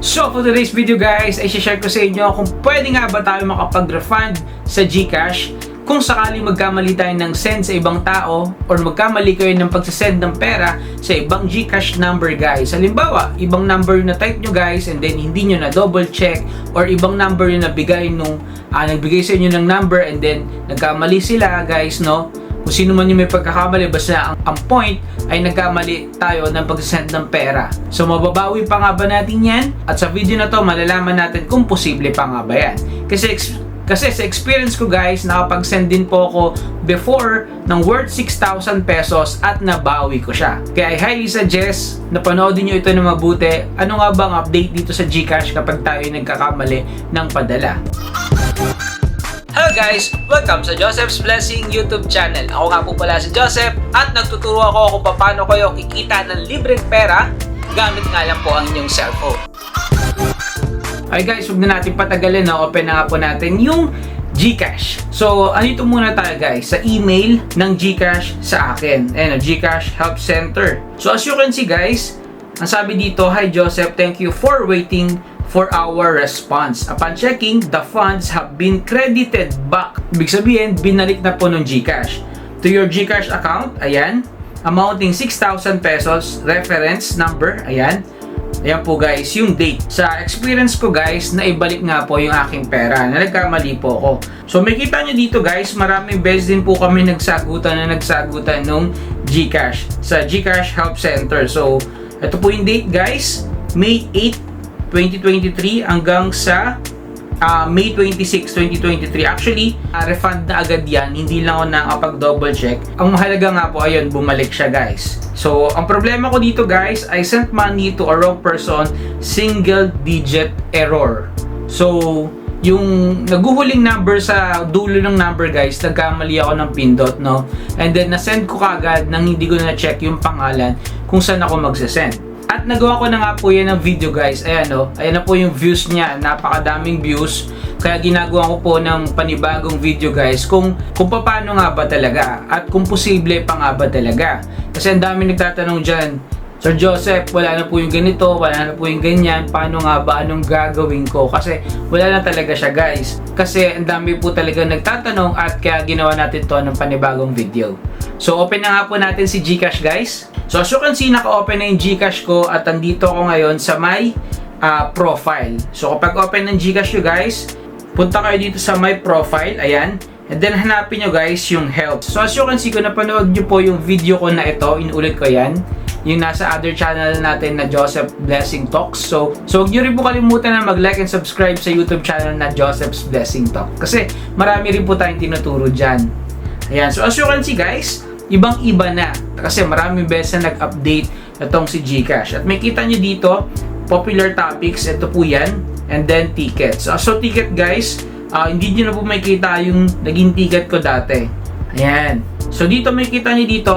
So for today's video guys, ay share ko sa inyo kung pwede nga ba tayo makapag-refund sa GCash kung sakaling magkamali tayo ng send sa ibang tao or magkamali kayo ng pagsasend ng pera sa ibang GCash number guys. Halimbawa, ibang number yung na-type nyo guys and then hindi nyo na double check or ibang number yung nabigay nung nagbigay sa inyo ng number and then nagkamali sila guys, no? Kung sino man yung may pagkakamali, basta ang point ay nagkamali tayo ng pagsasend ng pera. So mababawi pa nga ba natin yan? At sa video na to, malalaman natin kung posible pa nga ba yan. Kasi sa experience ko guys, nakapag-send din po ako before ng worth 6,000 pesos at nabawi ko siya. Kaya I highly suggest na panoodin nyo ito na mabuti. Ano nga bang update dito sa GCash kapag tayo nagkakamali ng padala? Hello guys! Welcome sa Joseph's Blessing YouTube channel. Ako nga po pala si Joseph at nagtuturo ako kung paano kayo kikita ng libreng pera gamit nga lang po ang inyong cellphone. Okay guys, huwag na natin patagalin na open na nga po natin yung GCash. So, andito muna tayo guys sa email ng GCash sa akin. Ayan, GCash Help Center. So, as you can see guys, ang sabi dito, "Hi Joseph, thank you for waiting for our response. Upon checking, the funds have been credited back." Ibig sabihin, binalik na po ng GCash to your GCash account. Ayan, amounting 6,000 pesos. Reference number, ayan. Ayan po guys, yung date. Sa experience ko guys, naibalik nga po yung aking pera na nagkamali po ako. So makita nyo dito guys, maraming beses din po kami nagsagutan nung GCash sa GCash Help Center. So ito po yung date guys, May 8, 2023 hanggang sa May 26, 2023. Actually, refund na agad yan. Hindi lang ako nakapag-double check. Ang mahalaga nga po, ayun, bumalik siya guys. So, ang problema ko dito guys, I sent money to a wrong person, single digit error. So, yung naguhuling number sa dulo ng number guys, nagkamali ako ng pindot, no? And then, nasend ko kagad nang hindi ko na-check yung pangalan kung saan ako magsasend. At nagawa ko na nga po yan ng video guys. Ayan o, ayan na po yung views niya. Napakadaming views. Kaya ginagawa ko po ng panibagong video guys kung paano nga ba talaga at kung posible pa nga ba talaga. Kasi ang dami nagtatanong dyan, "Sir Joseph, wala na po yung ganito, wala na po yung ganyan, paano nga ba, anong gagawin ko?" Kasi wala na talaga siya guys. Kasi ang dami po talaga nagtatanong at kaya ginawa natin to ng panibagong video. So open na nga po natin si GCash guys. So as you can see, naka-open na yung GCash ko at andito ako ngayon sa my profile. So kapag open ng GCash nyo guys, punta kayo dito sa my profile, ayan. And then hanapin nyo guys yung help. So as you can see, kung napanood nyo po yung video ko na ito, inulit ko yan, yung nasa other channel natin na Joseph Blessing Talks. So huwag nyo rin po kalimutan na mag-like and subscribe sa YouTube channel na Joseph's Blessing Talk. Kasi marami rin po tayong tinuturo dyan. Ayan, so as you can see guys, ibang-iba na. Kasi maraming beses na nag-update itong si GCash. At may kita nyo dito, popular topics, ito po yan. And then tickets. So ticket guys, hindi nyo na po makita yung naging ticket ko dati. Ayan. So dito may kita nyo dito,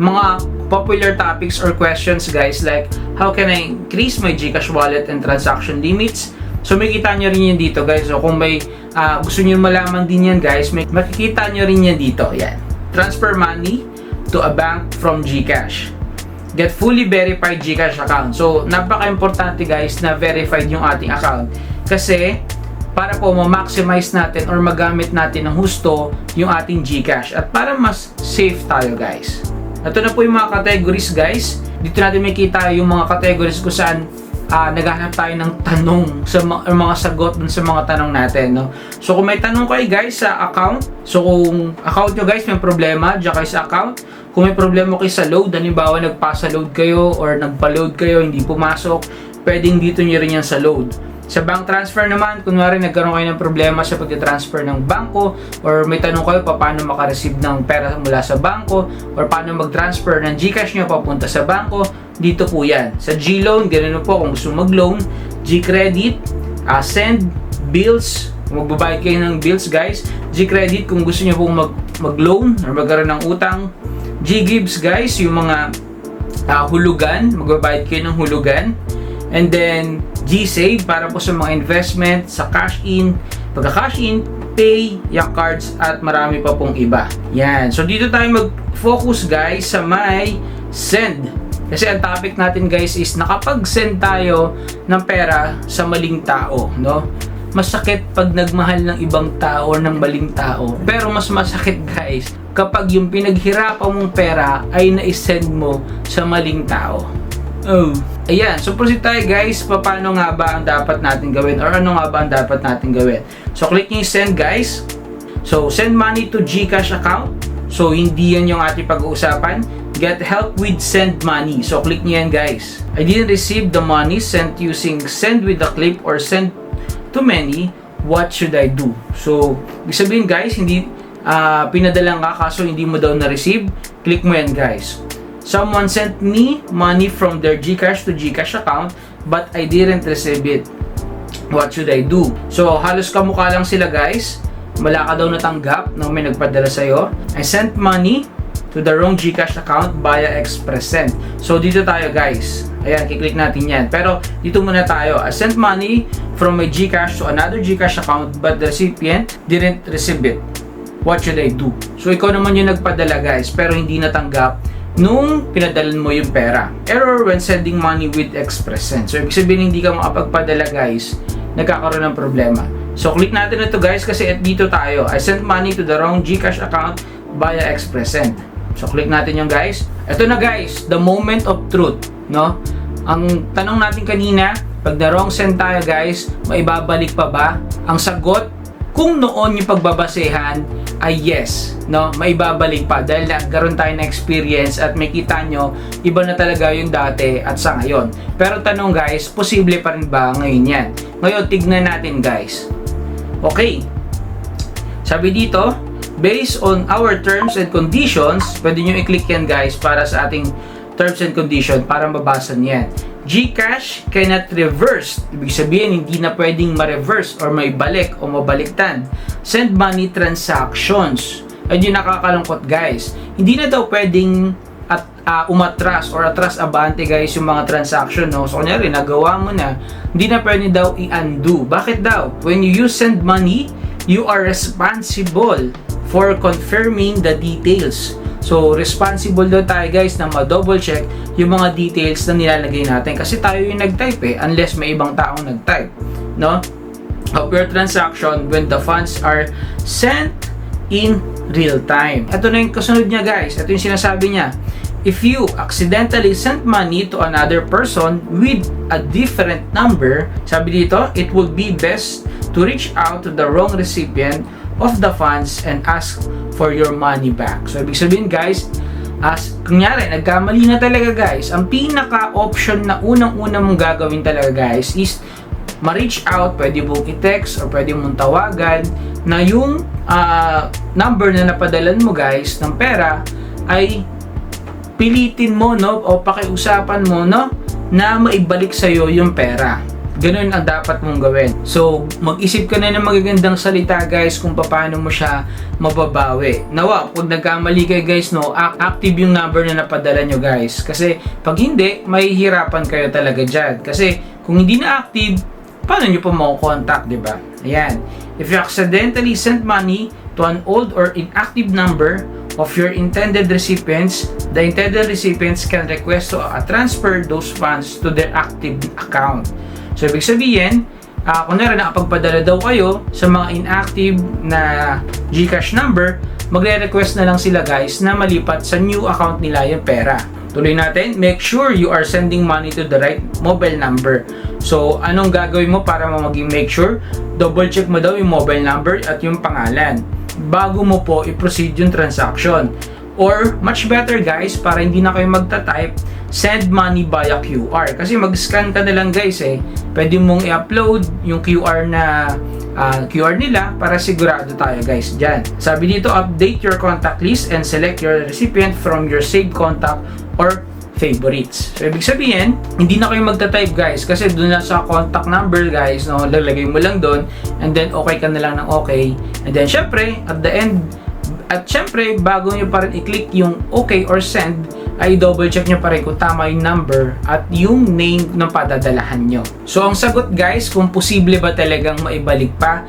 mga popular topics or questions guys, like how can I increase my GCash wallet and transaction limits? So makikita nyo rin yan dito guys. So kung may gusto nyo malaman din yan guys, makikita nyo rin yan dito. Yan. Transfer money to a bank from GCash. Get fully verified GCash account. So napaka-importante guys na verified yung ating account. Kasi para po ma-maximize natin or magamit natin ng husto yung ating GCash. At para mas safe tayo guys. Ito na po yung mga categories guys. Dito natin makikita yung mga categories kung saan naghahanap tayo ng tanong sa mga sagot dun sa mga tanong natin, no? So kung may tanong kayo guys sa account, so kung account nyo guys may problema diyan kayo sa account, kung may problema kayo sa load, halimbawa nagpasa load kayo or nagpa-load kayo, hindi pumasok, pwedeng dito nyo rin yan sa load. Sa bank transfer naman, kunwari nagkaroon kayo ng problema sa pag-transfer ng bangko or may tanong kayo paano makareceive ng pera mula sa bangko or paano mag-transfer ng GCash nyo papunta sa bangko, dito po yan. Sa G-Loan, ganun po kung gusto mag-loan, G-Credit, send, bills, magbabayad kayo ng bills guys, G-Credit kung gusto nyo pong mag-loan or magkaroon ng utang, G-Gives guys, yung mga hulugan, magbabayad kayo ng hulugan, and then G-Save para po sa mga investment, sa cash in, pagka-cash in, pay, yak cards, at marami pa pong iba. Yan. So dito tayo mag-focus guys sa may send. Kasi ang topic natin guys is nakapag-send tayo ng pera sa maling tao, no? Masakit pag nagmahal ng ibang tao or ng maling tao. Pero mas masakit guys kapag yung pinaghirapan mong pera ay na-send mo sa maling tao. Oh. Ayan, so proceed tayo guys, paano nga ba ang dapat natin gawin or ano nga ba ang dapat natin gawin. So click nyo yung send guys. So send money to GCash account. So hindi yan yung ating pag-uusapan. Get help with send money. So click nyo yan guys. I didn't receive the money sent using send with a clip or send to many. What should I do? So ibig sabihin guys, hindi pinadalang ka kaso hindi mo daw na-receive. Click mo yan guys. Someone sent me money from their GCash to GCash account but I didn't receive it. What should I do? So halos kamukha lang sila guys. Wala ka daw natanggap nung may nagpadala sa'yo. I sent money to the wrong GCash account via Express Send. So dito tayo guys. Ayan, kiklik natin yan. Pero dito muna tayo. I sent money from my GCash to another GCash account but the recipient didn't receive it. What should I do? So ikaw naman yung nagpadala guys pero hindi natanggap nung pinadalan mo yung pera. Error when sending money with Express Send. So ibig sabihin hindi ka makapagpadala guys, nagkakaroon ng problema. So click natin ito guys kasi dito tayo. I sent money to the wrong GCash account via Express Send. So click natin yung guys. Ito na guys, the moment of truth, no? Ang tanong natin kanina, pag na wrong send tayo guys, maibabalik pa ba? Ang sagot, kung noon yung pagbabasehan ay yes, no? Maibabalik pa dahil nagkaroon tayo ng experience at may kita nyo, iba na talaga yung dati at sa ngayon. Pero tanong guys, posible pa rin ba ngayon yan? Ngayon, tignan natin guys. Okay. Sabi dito, based on our terms and conditions, pwede nyo i-click yan guys para sa ating terms and conditions para mabasa niyan. GCash cannot reverse. Ibig sabihin, hindi na pwedeng ma-reverse or maibalik o mabaliktan. Send money transactions. At yung nakakalungkot guys. Hindi na daw pwedeng umatras or atras abante guys yung mga transaction, no? So kunyari, nagawa mo na, hindi na pwede daw i-undo. Bakit daw? When you use send money, you are responsible for confirming the details. So, responsible daw tayo guys na ma-double check yung mga details na nilalagay natin. Kasi tayo yung nag-type unless may ibang taong nag-type. No? Of your transaction when the funds are sent in real time. Ito na yung kasunod niya guys. Ito yung sinasabi niya. If you accidentally sent money to another person with a different number, sabi dito, it would be best to reach out to the wrong recipient of the funds and ask for your money back. So, ibig sabihin guys, kunyari, nagkamali na talaga guys, ang pinaka-option na unang-una mong gagawin talaga guys is ma-reach out, pwede mong i-text or pwede mong tawagan na yung number na napadalan mo guys ng pera ay pilitin mo, no, o pakiusapan mo, no, na maibalik sa'yo yung pera. Ganun ang dapat mong gawin. So, mag-isip ka na ng magagandang salita guys kung paano mo siya mababawi. Nawa, pag nagkamali kayo guys, no, active yung number na napadala nyo guys. Kasi pag hindi, mahihirapan kayo talaga dyan. Kasi kung hindi na active, paano nyo pa mako-contact, diba? Ayan. If you accidentally send money to an old or inactive number of your intended recipients, the intended recipients can request to transfer those funds to their active account. So, ibig sabihin, kunwari nakapagpadala daw kayo sa mga inactive na GCash number, magre-request na lang sila guys na malipat sa new account nila yung pera. Tuloy natin, make sure you are sending money to the right mobile number. So, anong gagawin mo para maging make sure? Double check mo daw yung mobile number at yung pangalan bago mo po i-proceed yung transaction. Or, much better guys, para hindi na kayo magta-type, send money via QR. Kasi mag-scan ka na lang guys Pwede mong i-upload yung QR na QR nila para sigurado tayo guys dyan. Sabi dito, update your contact list and select your recipient from your saved contact or favorites. So, ibig sabihin, hindi na kayo magta-type guys kasi doon na sa contact number guys, no, lalagay mo lang doon and then okay ka na lang ng okay. And then syempre, at the end, at syempre, bago nyo pa rin i-click yung okay or send, ay double check nyo pa rin kung tama yung number at yung name ng padadalahan nyo. So, ang sagot guys, kung posible ba talagang maibalik pa,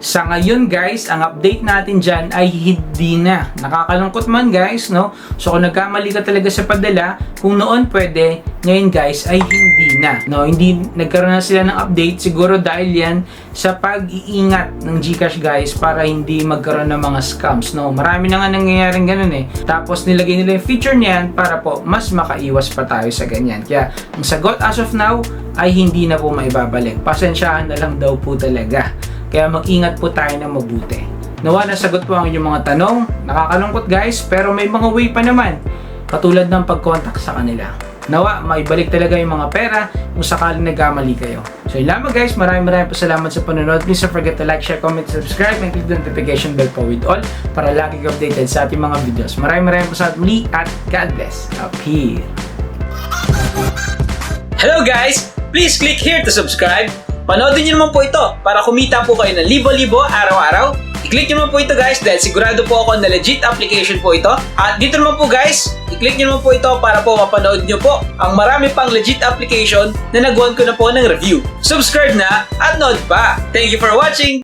Sa ngayon guys, ang update natin dyan ay hindi na. Nakakalungkot man guys, no? So kung nagkamali ka talaga sa padala, kung noon pwede, ngayon guys ay hindi na. No, hindi nagkaroon na sila ng update siguro dahil yan sa pag-iingat ng GCash guys para hindi magkaroon ng mga scams, no? Marami na nga nangyayaring ganun eh. Tapos nilagay nila yung feature niyan para po mas makaiwas pa tayo sa ganyan. Kaya ang sagot as of now ay hindi na po maibabalik. Pasensyahan na lang daw po talaga. Kaya mag-ingat po tayo na mabuti. Nawa nasagot po ang inyong mga tanong. Nakakalungkot guys, pero may mga way pa naman. Katulad ng pag-contact sa kanila. Nawa, maibalik talaga yung mga pera kung sakaling nagkamali kayo. So yun lamang guys, maraming po salamat sa panonood. Please don't forget to like, share, comment, subscribe, and click the notification bell po with all para lagi ka updated sa ating mga videos. Maraming po salamat muli at God bless. Up here. Hello guys! Please click here to subscribe. Panoodin nyo naman po ito para kumita po kayo ng libo-libo araw-araw. I-click nyo naman po ito guys dahil sigurado po ako na legit application po ito. At dito naman po guys, i-click nyo naman po ito para po mapanood nyo po ang marami pang legit application na nagawan ko na po ng review. Subscribe na at nood pa! Thank you for watching!